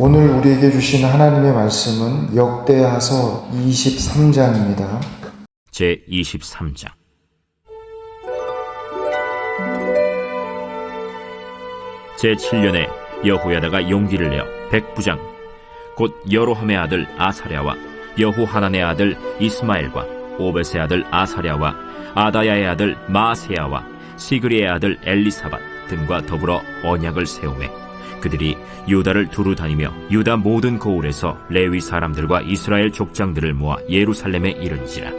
오늘 우리에게 주신 하나님의 말씀은 역대하서 23장입니다. 제23장. 제7년에 여호야다가 용기를 내어 백부장 곧 여로함의 아들 아사랴와 여호하난의 아들 이스마엘과 오벳의 아들 아사랴와 아다야의 아들 마세야와 시그리의 아들 엘리사밧 등과 더불어 언약을 세우매 그들이 유다를 두루 다니며 유다 모든 고을에서 레위 사람들과 이스라엘 족장들을 모아 예루살렘에 이른지라.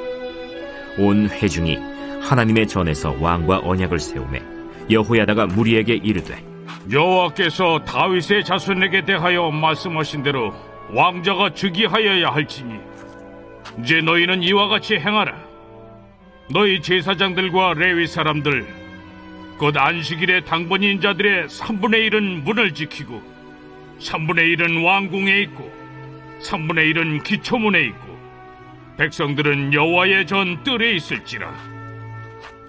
온 회중이 하나님의 전에서 왕과 언약을 세우매 여호야다가 무리에게 이르되 여호와께서 다윗의 자손에게 대하여 말씀하신 대로 왕자가 즉위하여야 할지니 이제 너희는 이와 같이 행하라. 너희 제사장들과 레위 사람들 곧 안식일에 당번인 자들의 3분의 1은 문을 지키고 3분의 1은 왕궁에 있고 3분의 1은 기초문에 있고 백성들은 여호와의 전 뜰에 있을지라.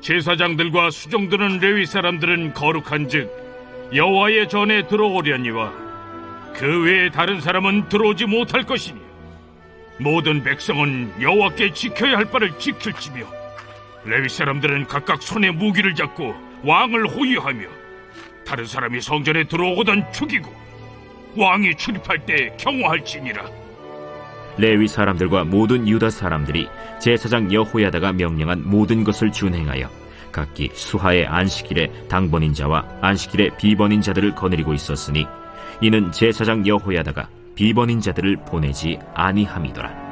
제사장들과 수종드는 레위 사람들은 거룩한즉 여호와의 전에 들어오려니와 그 외에 다른 사람은 들어오지 못할 것이니 모든 백성은 여호와께 지켜야 할 바를 지킬지며 레위 사람들은 각각 손에 무기를 잡고 왕을 호위하며 다른 사람이 성전에 들어오거든 죽이고 왕이 출입할 때 경호할지니라. 레위 사람들과 모든 유다 사람들이 제사장 여호야다가 명령한 모든 것을 준행하여 각기 수하의 안식일에 당번인 자와 안식일에 비번인 자들을 거느리고 있었으니 이는 제사장 여호야다가 비번인 자들을 보내지 아니함이더라.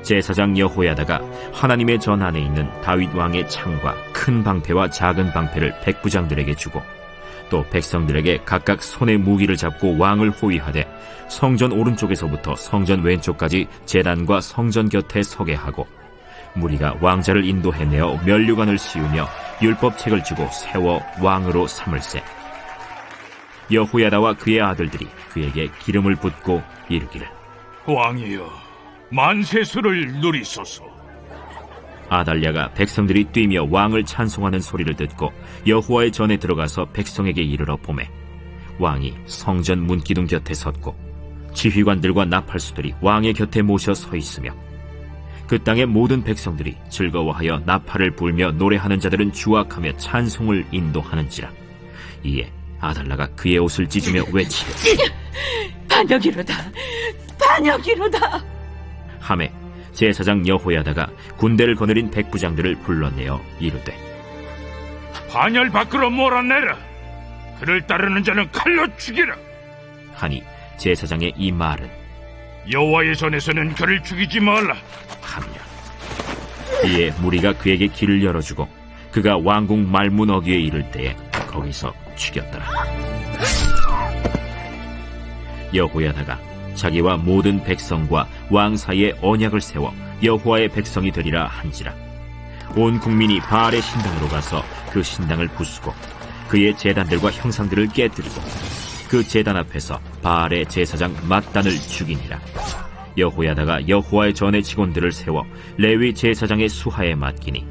제사장 여호야다가 하나님의 전 안에 있는 다윗 왕의 창과 큰 방패와 작은 방패를 백부장들에게 주고 또 백성들에게 각각 손에 무기를 잡고 왕을 호위하되 성전 오른쪽에서부터 성전 왼쪽까지 제단과 성전 곁에 서게 하고 무리가 왕자를 인도해내어 면류관을 씌우며 율법책을 주고 세워 왕으로 삼을세. 여호야다와 그의 아들들이 그에게 기름을 붓고 이르기를 왕이여 만세수를 누리소서. 아달랴가 백성들이 뛰며 왕을 찬송하는 소리를 듣고 여호와의 전에 들어가서 백성에게 이르러 보매 왕이 성전 문기둥 곁에 섰고 지휘관들과 나팔수들이 왕의 곁에 모셔 서 있으며 그 땅의 모든 백성들이 즐거워하여 나팔을 불며 노래하는 자들은 주악하며 찬송을 인도하는지라. 이에 아달랴가 그의 옷을 찢으며 외치되 반역이로다, 반역이로다. 하매 제사장 여호야다가 군대를 거느린 백부장들을 불러내어 이르되 반열 밖으로 몰아내라. 그를 따르는 자는 칼로 죽이라. 하니 제사장의 이 말은 여호와의 전에서는 그를 죽이지 말라 함이라. 이에 무리가 그에게 길을 열어주고 그가 왕궁 말문 어귀에 이를 때에 거기서 죽였더라. 여호야다가 자기와 모든 백성과 왕 사이에 언약을 세워 여호와의 백성이 되리라 한지라. 온 국민이 바알의 신당으로 가서 그 신당을 부수고 그의 제단들과 형상들을 깨뜨리고 그 제단 앞에서 바알의 제사장 mat단을 죽이니라. 여호야다가 여호와의 전의 직원들을 세워 레위 제사장의 수하에 맡기니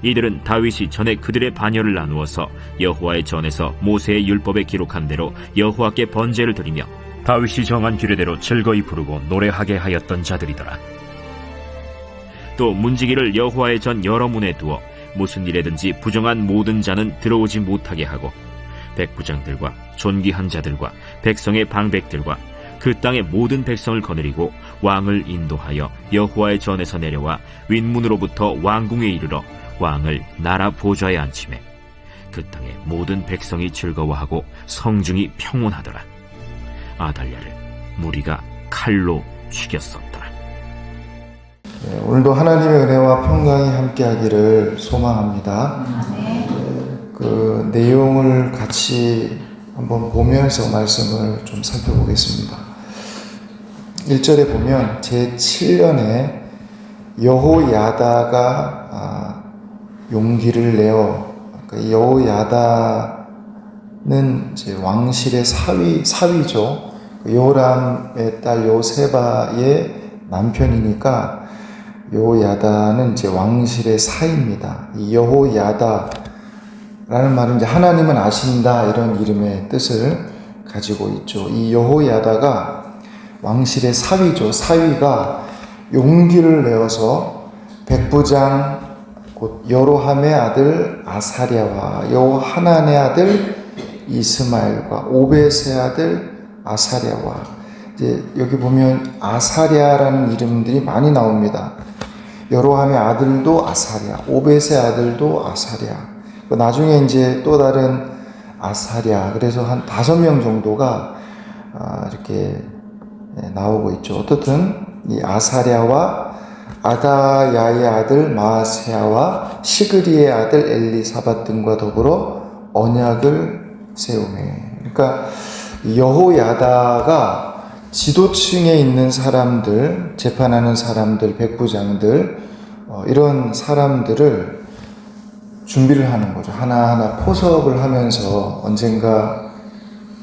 이들은 다윗이 전에 그들의 반열을 나누어서 여호와의 전에서 모세의 율법에 기록한 대로 여호와께 번제를 드리며 다윗이 정한 규례대로 즐거이 부르고 노래하게 하였던 자들이더라. 또 문지기를 여호와의 전 여러 문에 두어 무슨 일에든지 부정한 모든 자는 들어오지 못하게 하고 백부장들과 존귀한 자들과 백성의 방백들과 그 땅의 모든 백성을 거느리고 왕을 인도하여 여호와의 전에서 내려와 윗문으로부터 왕궁에 이르러 왕을 나라 보좌에 앉히매 그 땅의 모든 백성이 즐거워하고 성중이 평온하더라. 아달랴를 무리가 칼로 죽였었더라. 오늘도 하나님의 은혜와 평강이 함께하기를 소망합니다. 그 내용을 같이 한번 보면서 말씀을 좀 살펴보겠습니다. 1절에 보면 제7년에 여호야다가 용기를 내어, 그러니까 여호야다는 이제 왕실의 사위죠. 요람의 딸 요세바의 남편이니까 여호야다는 이제 왕실의 사입니다. 이 여호야다라는 말은 이제 하나님은 아신다 이런 이름의 뜻을 가지고 있죠. 이 여호야다가 왕실의 사위죠. 사위가 용기를 내어서 백부장 곧 여로함의 아들 아사랴와 여호하난의 아들 이스마엘과 오벳의 아들 아사랴와, 이제 여기 보면 아사랴라는 이름들이 많이 나옵니다. 여로함의 아들도 아사랴, 오벳의 아들도 아사랴, 나중에 이제 또 다른 아사랴, 그래서 한 5명 정도가 이렇게 나오고 있죠. 어떻든 이 아사랴와 아다야의 아들 마아세야와 시그리의 아들 엘리사밧 등과 더불어 언약을 세우매. 그러니까 여호야다가 지도층에 있는 사람들, 재판하는 사람들, 백부장들, 이런 사람들을 준비를 하는 거죠. 하나하나 포섭을 하면서 언젠가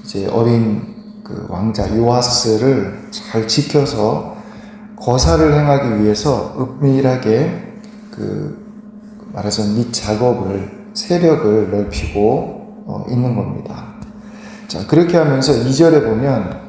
이제 어린 그 왕자 요아스를 잘 지켜서 거사를 행하기 위해서 은밀하게 말하자면 밑 작업을, 세력을 넓히고 있는 겁니다. 자, 그렇게 하면서 2절에 보면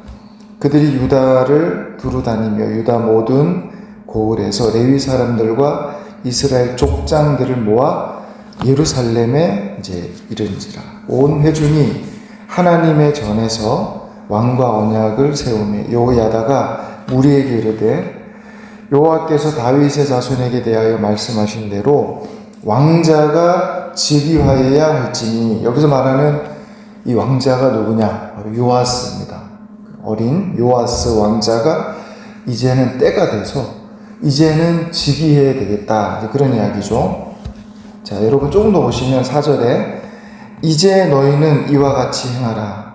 그들이 유다를 두루다니며 유다 모든 고을에서 레위 사람들과 이스라엘 족장들을 모아 예루살렘에 이제 이른지라. 온 회중이 하나님의 전에서 왕과 언약을 세우며 여호야다가 무리에게 이르되 여호와께서 다윗의 자손에게 대하여 말씀하신 대로 왕자가 즉위하여야 할지니, 여기서 말하는 이 왕자가 누구냐? 바로 요아스입니다. 어린 요아스 왕자가 이제는 때가 돼서 이제는 즉위해야 되겠다, 그런 이야기죠. 자, 여러분 조금 더 보시면 4절에 이제 너희는 이와 같이 행하라.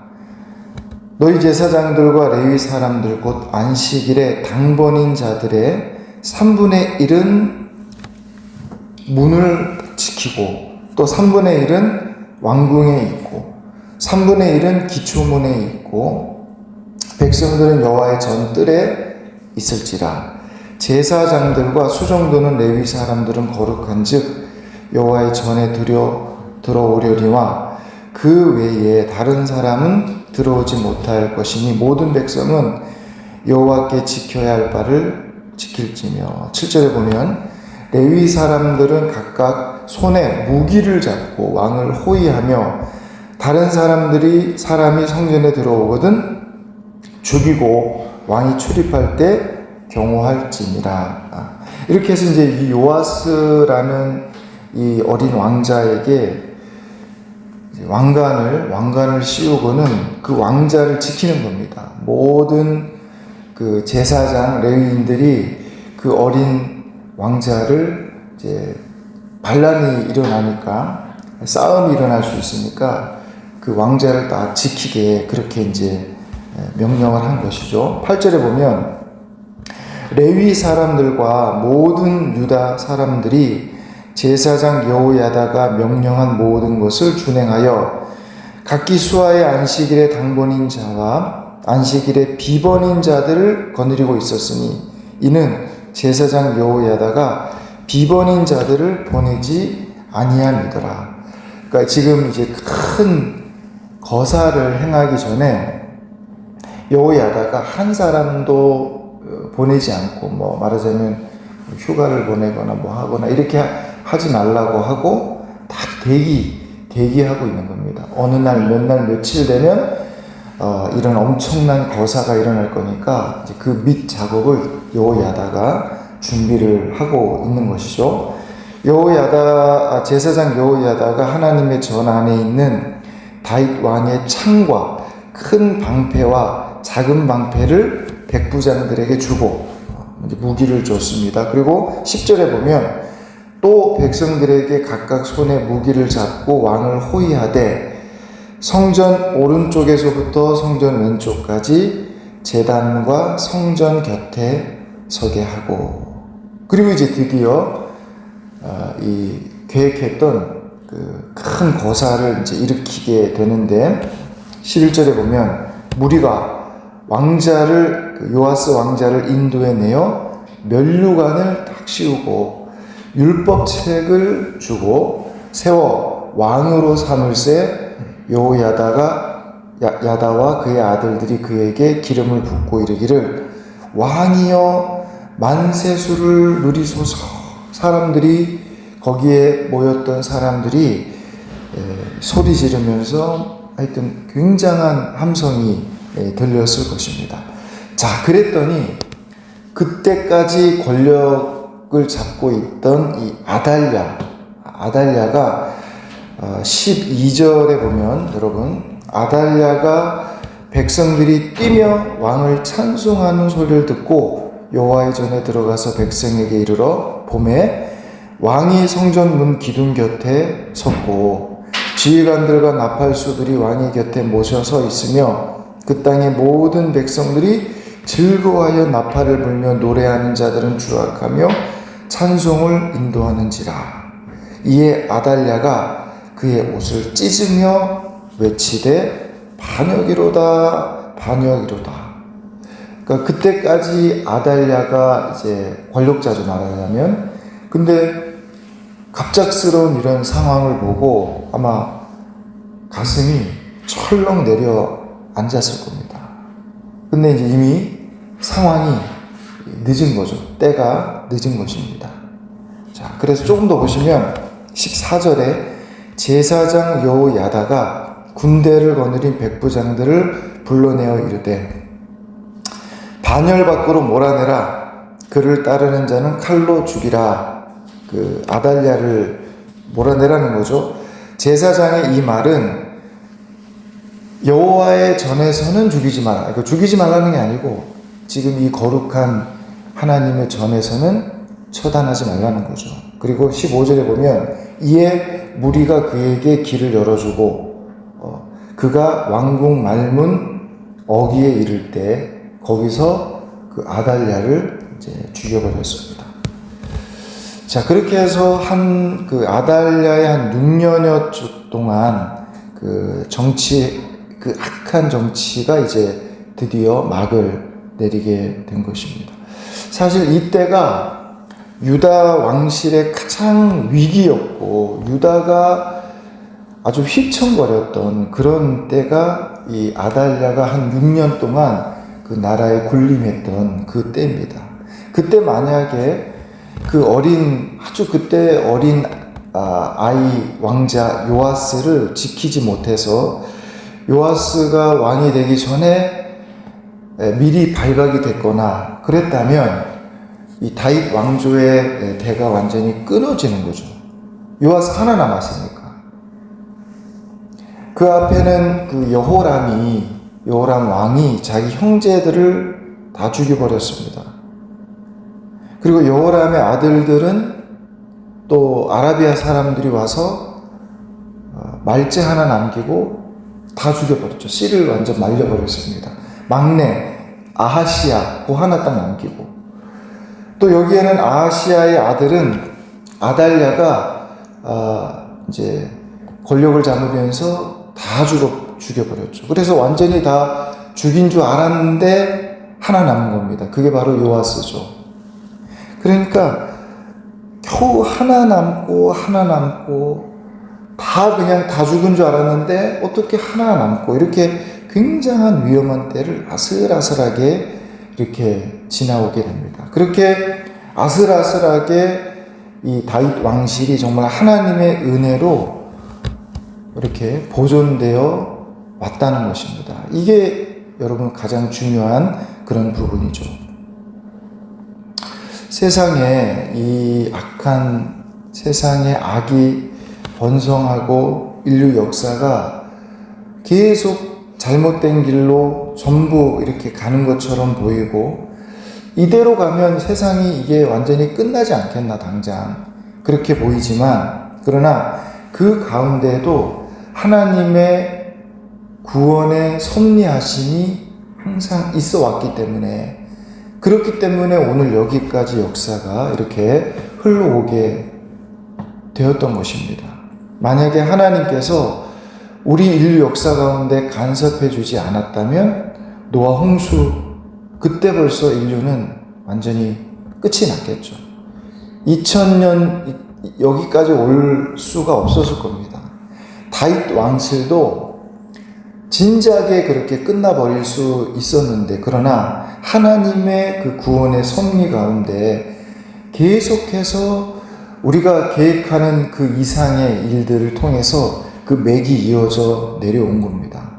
너희 제사장들과 레위 사람들 곧 안식일에 당번인 자들의 3분의 1은 문을 지키고 또 3분의 1은 왕궁에 있고 3분의 1은 기초문에 있고 백성들은 여호와의 전뜰에 있을지라. 제사장들과 수종드는 레위 사람들은 거룩한즉 여호와의 전에 들어오려니와 그 외에 다른 사람은 들어오지 못할 것이니 모든 백성은 여호와께 지켜야 할 바를 지킬지며. 7절에 보면 레위 사람들은 각각 손에 무기를 잡고 왕을 호위하며 다른 사람이 성전에 들어오거든 죽이고 왕이 출입할 때 경호할지니라. 이렇게 해서 이제 이 요아스라는 이 어린 왕자에게 왕관을 씌우고는 그 왕자를 지키는 겁니다. 모든 그 제사장 레위인들이 그 어린 왕자를 이제 반란이 일어나니까, 싸움이 일어날 수 있으니까 그 왕자를 다 지키게 그렇게 이제 명령을 한 것이죠. 8절에 보면 레위 사람들과 모든 유다 사람들이 제사장 여호야다가 명령한 모든 것을 준행하여 각기 수하의 안식일의 당번인 자와 안식일의 비번인 자들을 거느리고 있었으니 이는 제사장 여호야다가 비번인 자들을 보내지 아니함이더라. 그러니까 지금 이제 큰 거사를 행하기 전에 여호야다가 한 사람도 보내지 않고, 뭐 말하자면 휴가를 보내거나 뭐 하거나 이렇게 하지 말라고 하고 딱 대기하고 있는 겁니다. 어느 날 몇 날 며칠 되면 이런 엄청난 거사가 일어날 거니까 이제 그 밑 작업을 여호야다가 준비를 하고 있는 것이죠. 제사장 여호야다가 하나님의 전 안에 있는 다윗 왕의 창과 큰 방패와 작은 방패를 백부장들에게 주고 이제 무기를 줬습니다. 그리고 10절에 보면 또 백성들에게 각각 손에 무기를 잡고 왕을 호위하되 성전 오른쪽에서부터 성전 왼쪽까지 제단과 성전 곁에 서게 하고, 그리고 이제 드디어 이 계획했던 그 큰 거사를 이제 일으키게 되는데 11절에 보면 무리가 요아스 왕자를 인도해 내어 면류관을 탁 씌우고 율법책을 주고 세워 왕으로 삼을세 여호야다가 야다와 그의 아들들이 그에게 기름을 붓고 이르기를 왕이여 만세수를 누리소서. 사람들이 거기에 모였던 사람들이 소리 지르면서 하여튼 굉장한 함성이 들렸을 것입니다. 자, 그랬더니 그때까지 권력을 잡고 있던 이 아달랴가 12절에 보면 여러분 아달랴가 백성들이 뛰며 왕을 찬송하는 소리를 듣고 여호와의 전에 들어가서 백성에게 이르러 봄에 왕이 성전 문 기둥 곁에 섰고 지휘관들과 나팔수들이 왕의 곁에 모셔서 있으며 그 땅의 모든 백성들이 즐거워하여 나팔을 불며 노래하는 자들은 주악하며 찬송을 인도하는지라. 이에 아달랴가 그의 옷을 찢으며 외치되 반역이로다 반역이로다. 그러니까 그때까지 아달랴가 이제 권력자죠, 말하자면. 근데 갑작스러운 이런 상황을 보고 아마 가슴이 철렁 내려앉았을 겁니다. 근데 이제 이미 상황이 늦은 거죠. 때가 늦은 것입니다. 자, 그래서 조금 더 보시면 14절에 제사장 여호야다가 군대를 거느린 백부장들을 불러내어 이르되 반열 밖으로 몰아내라. 그를 따르는 자는 칼로 죽이라. 그 아달랴를 몰아내라는 거죠. 제사장의 이 말은 여호와의 전에서는 죽이지 마라. 그러니까 죽이지 말라는 게 아니고 지금 이 거룩한 하나님의 전에서는 처단하지 말라는 거죠. 그리고 15절에 보면 이에 무리가 그에게 길을 열어주고 그가 왕궁 말문 어귀에 이를 때 거기서 그 아달랴를 이제 죽여버렸습니다. 자, 그렇게 해서 그 아달랴의 한 6년여 동안 그 악한 정치가 이제 드디어 막을 내리게 된 것입니다. 사실 이때가 유다 왕실의 가장 위기였고 유다가 아주 휘청거렸던 그런 때가 이 아달랴가 한 6년 동안 그 나라에 군림했던 그 때입니다. 그때 만약에 그 아주 그때 어린 아이 왕자 요아스를 지키지 못해서 요아스가 왕이 되기 전에 미리 발각이 됐거나 그랬다면 이 다윗 왕조의 대가 완전히 끊어지는 거죠. 요아스 하나 남았으니까. 그 앞에는 그 여호람 왕이 자기 형제들을 다 죽여버렸습니다. 그리고 여호람의 아들들은 또 아라비아 사람들이 와서 말째 하나 남기고 다 죽여버렸죠. 씨를 완전 말려버렸습니다. 막내 아하시야 그 하나 딱 남기고 또 여기에는 아하시야의 아들은 아달랴가 이제 권력을 잡으면서 다 죽여버렸죠. 그래서 완전히 다 죽인 줄 알았는데 하나 남은 겁니다. 그게 바로 요아스죠. 그러니까 겨우 하나 남고 그냥 다 죽은 줄 알았는데 어떻게 하나 남고 이렇게 굉장한 위험한 때를 아슬아슬하게 이렇게 지나오게 됩니다. 그렇게 아슬아슬하게 이 다윗 왕실이 정말 하나님의 은혜로 이렇게 보존되어 왔다는 것입니다. 이게 여러분 가장 중요한 그런 부분이죠. 세상에 이 악한 세상의 악이 번성하고 인류 역사가 계속 잘못된 길로 전부 이렇게 가는 것처럼 보이고 이대로 가면 세상이 이게 완전히 끝나지 않겠나 당장 그렇게 보이지만 그러나 그 가운데도 하나님의 구원의 섭리하심이 항상 있어 왔기 때문에 그렇기 때문에 오늘 여기까지 역사가 이렇게 흘러오게 되었던 것입니다. 만약에 하나님께서 우리 인류 역사 가운데 간섭해 주지 않았다면 노아 홍수 그때 벌써 인류는 완전히 끝이 났겠죠. 2000년 여기까지 올 수가 없었을 겁니다. 다윗 왕실도 진작에 그렇게 끝나버릴 수 있었는데, 그러나 하나님의 그 구원의 섭리 가운데 계속해서 우리가 계획하는 그 이상의 일들을 통해서 그 맥이 이어져 내려온 겁니다.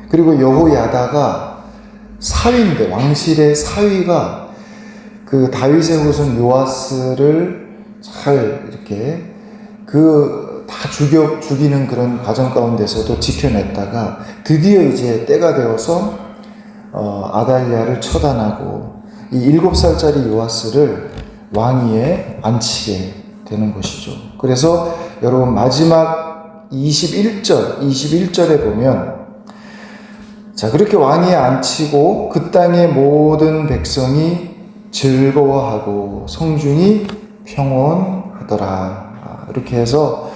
그리고 여호야다가 사위인데, 왕실의 사위가 그 다윗의 후손 요아스를 잘 이렇게 다 죽이는 그런 과정 가운데서도 지켜냈다가 드디어 이제 때가 되어서 아달랴를 처단하고 이 7살짜리 요아스를 왕위에 앉히게 되는 것이죠. 그래서 여러분 마지막 21절에 보면, 자, 그렇게 왕위에 앉히고 그 땅의 모든 백성이 즐거워하고 성중이 평온하더라. 이렇게 해서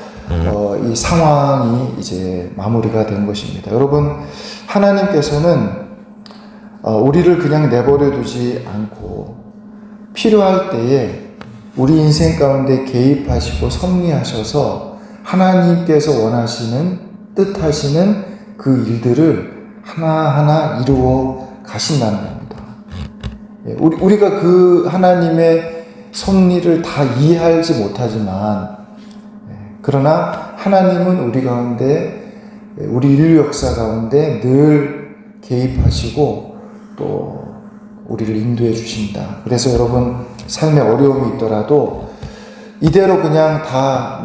이 상황이 이제 마무리가 된 것입니다. 여러분, 하나님께서는 우리를 그냥 내버려 두지 않고 필요할 때에 우리 인생 가운데 개입하시고 섭리하셔서 하나님께서 원하시는, 뜻하시는 그 일들을 하나하나 이루어 가신다는 겁니다. 우리가 그 하나님의 섭리를 다 이해하지 못하지만, 그러나 하나님은 우리 가운데, 우리 인류 역사 가운데 늘 개입하시고 또 우리를 인도해 주신다. 그래서 여러분, 삶에 어려움이 있더라도 이대로 그냥 다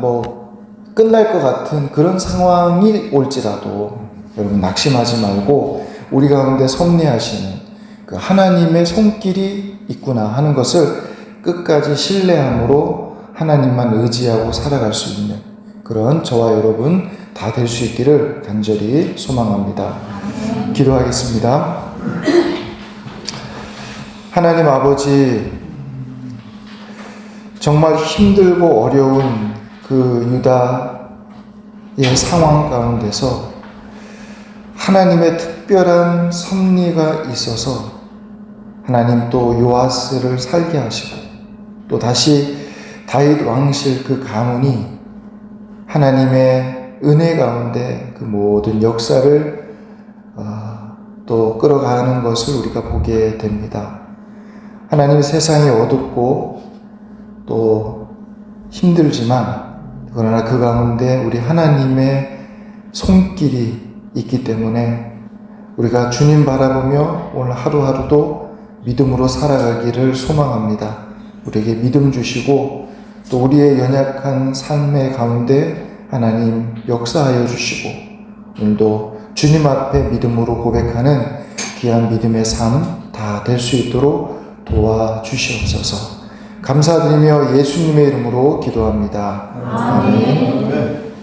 끝날 것 같은 그런 상황이 올지라도 여러분 낙심하지 말고 우리 가운데 섭리하시는 그 하나님의 손길이 있구나 하는 것을 끝까지 신뢰함으로 하나님만 의지하고 살아갈 수 있는 그런 저와 여러분 다 될 수 있기를 간절히 소망합니다. 기도하겠습니다. 하나님 아버지, 정말 힘들고 어려운 그 유다의 상황 가운데서 하나님의 특별한 섭리가 있어서 하나님 또 요아스를 살게 하시고 또 다시 다윗 왕실 그 가문이 하나님의 은혜 가운데 그 모든 역사를 또 끌어가는 것을 우리가 보게 됩니다. 하나님, 세상이 어둡고 또 힘들지만 그러나 그 가운데 우리 하나님의 손길이 있기 때문에 우리가 주님 바라보며 오늘 하루하루도 믿음으로 살아가기를 소망합니다. 우리에게 믿음 주시고 또 우리의 연약한 삶의 가운데 하나님 역사하여 주시고 오늘도 주님 앞에 믿음으로 고백하는 귀한 믿음의 삶 다 될 수 있도록 도와주시옵소서. 감사드리며 예수님의 이름으로 기도합니다. 아멘.